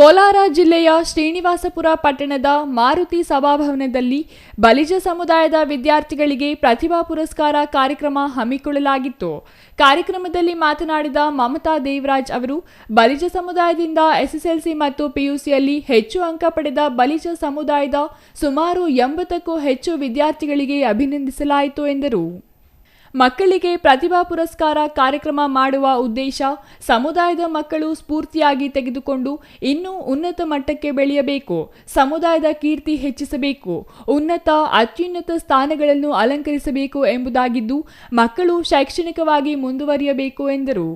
ಕೋಲಾರ ಜಿಲ್ಲೆಯ ಶ್ರೀನಿವಾಸಪುರ ಪಟ್ಟಣದ ಮಾರುತಿ ಸಭಾಭವನದಲ್ಲಿ ಬಲಿಜ ಸಮುದಾಯದ ವಿದ್ಯಾರ್ಥಿಗಳಿಗೆ ಪ್ರತಿಭಾ ಪುರಸ್ಕಾರ ಕಾರ್ಯಕ್ರಮ ಹಮ್ಮಿಕೊಳ್ಳಲಾಗಿತ್ತು. ಕಾರ್ಯಕ್ರಮದಲ್ಲಿ ಮಾತನಾಡಿದ ಮಮತಾ ದೇವರಾಜ್ ಅವರು, ಬಲಿಜ ಸಮುದಾಯದಿಂದ ಎಸ್ಎಸ್ಎಲ್ಸಿ ಮತ್ತು ಪಿಯುಸಿಯಲ್ಲಿ ಹೆಚ್ಚು ಅಂಕ ಪಡೆದ ಬಲಿಜ ಸಮುದಾಯದ ಸುಮಾರು 80ಕ್ಕೂ ಹೆಚ್ಚು ವಿದ್ಯಾರ್ಥಿಗಳಿಗೆ ಅಭಿನಂದಿಸಲಾಯಿತು ಎಂದರು. ಮಕ್ಕಳಿಗೆ ಪ್ರತಿಭಾ ಪುರಸ್ಕಾರ ಕಾರ್ಯಕ್ರಮ ಮಾಡುವ ಉದ್ದೇಶ ಸಮುದಾಯದ ಮಕ್ಕಳು ಸ್ಫೂರ್ತಿಯಾಗಿ ತೆಗೆದುಕೊಂಡು ಇನ್ನೂ ಉನ್ನತ ಮಟ್ಟಕ್ಕೆ ಬೆಳೆಯಬೇಕು, ಸಮುದಾಯದ ಕೀರ್ತಿ ಹೆಚ್ಚಿಸಬೇಕು, ಅತ್ಯುನ್ನತ ಸ್ಥಾನಗಳನ್ನು ಅಲಂಕರಿಸಬೇಕು ಎಂಬುದಾಗಿದ್ದು, ಮಕ್ಕಳು ಶೈಕ್ಷಣಿಕವಾಗಿ ಮುಂದುವರಿಯಬೇಕು ಎಂದರು.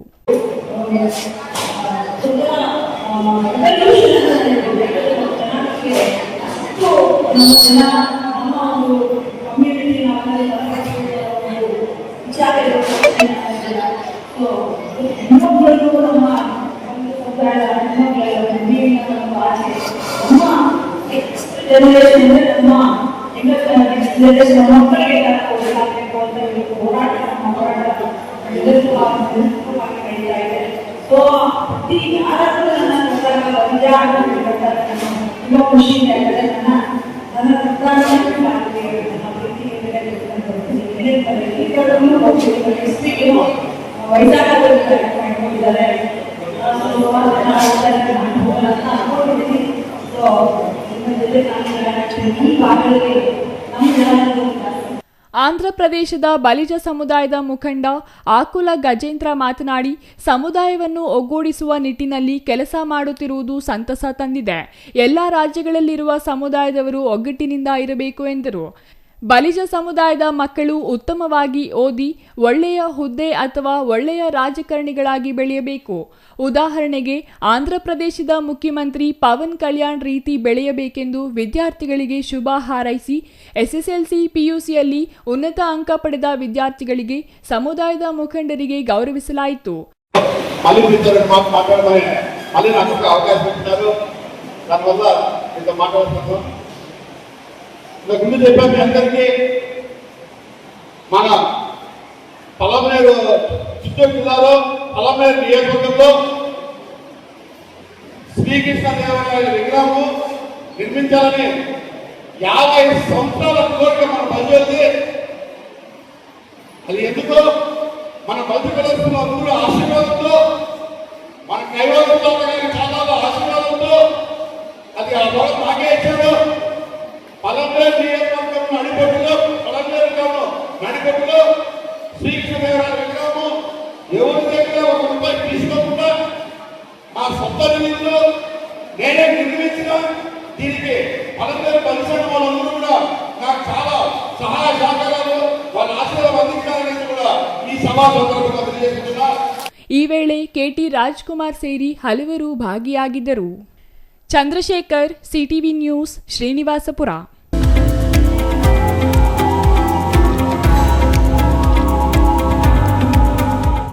ಆಂಧ್ರ ಪ್ರದೇಶದ ಬಲಿಜ ಸಮುದಾಯದ ಮುಖಂಡ ಆಕುಲ ಗಜೇಂದ್ರ ಮಾತನಾಡಿ, ಸಮುದಾಯವನ್ನು ಒಗ್ಗೂಡಿಸುವ ನಿಟ್ಟಿನಲ್ಲಿ ಕೆಲಸ ಮಾಡುತ್ತಿರುವುದು ಸಂತಸ ತಂದಿದೆ. ಎಲ್ಲ ರಾಜ್ಯಗಳಲ್ಲಿರುವ ಸಮುದಾಯದವರು ಒಗ್ಗಟ್ಟಿನಿಂದ ಇರಬೇಕು ಎಂದರು. ಬಲಿಜ ಸಮುದಾಯದ ಮಕ್ಕಳು ಉತ್ತಮವಾಗಿ ಓದಿ ಒಳ್ಳೆಯ ಹುದ್ದೆ ಅಥವಾ ಒಳ್ಳೆಯ ರಾಜಕಾರಣಿಗಳಾಗಿ ಬೆಳೆಯಬೇಕು. ಉದಾಹರಣೆಗೆ ಆಂಧ್ರ ಪ್ರದೇಶದ ಮುಖ್ಯಮಂತ್ರಿ ಪವನ್ ಕಲ್ಯಾಣ್ ರೀತಿ ಬೆಳೆಯಬೇಕೆಂದು ವಿದ್ಯಾರ್ಥಿಗಳಿಗೆ ಶುಭ ಹಾರೈಸಿ, ಎಸ್ಎಸ್ಎಲ್ಸಿ ಪಿಯುಸಿಯಲ್ಲಿ ಉನ್ನತ ಅಂಕ ಪಡೆದ ವಿದ್ಯಾರ್ಥಿಗಳಿಗೆ ಸಮುದಾಯದ ಮುಖಂಡರಿಗೆ ಗೌರವಿಸಲಾಯಿತು. ముందు చెప్పాం మీ అందరికీ, మన పలమనేరు చిత్తూరు జిల్లాలో పలమనేరు నియోజకవర్గంలో శ్రీకృష్ణదేవరాయల విగ్రహము నిర్మించాలని 50 సంవత్సరాల కోరిక మన బలిజోది. అది ఎందుకో మన బలిజల ఊరు ఆశీర్వాదంతో, మన కైవాలంతో చాలా ఆశీర్వాదంతో అది ఆ భగవంతుడు నాకే ఇచ్చాడు. పలమనేరు నియోజకవర్గంలో నడిపట్టులో శ్రీకృష్ణదేవరాయల విగ్రహము ఎవరి దగ్గర ₹1 తీసుకోకుండా మా సొంత నిధుల్లో నేనే నిర్మించిన దీనికి పలమనేరు పరిశ్రమ వాళ్ళందరూ కూడా నాకు చాలా సహాయ సహకారాలు, వాళ్ళ ఆశీర్వాదం అందించాలని కూడా ఈ సభా సందర్భంగా తెలియజేస్తున్నా. ಈ ವೇಳೆ ಕೆಟಿ ರಾಜ್ಕುಮಾರ್ ಸೇರಿ ಹಲವರು ಭಾಗಿಯಾಗಿದ್ದರು. Chandrashekar, CTV news, Srinivaspur.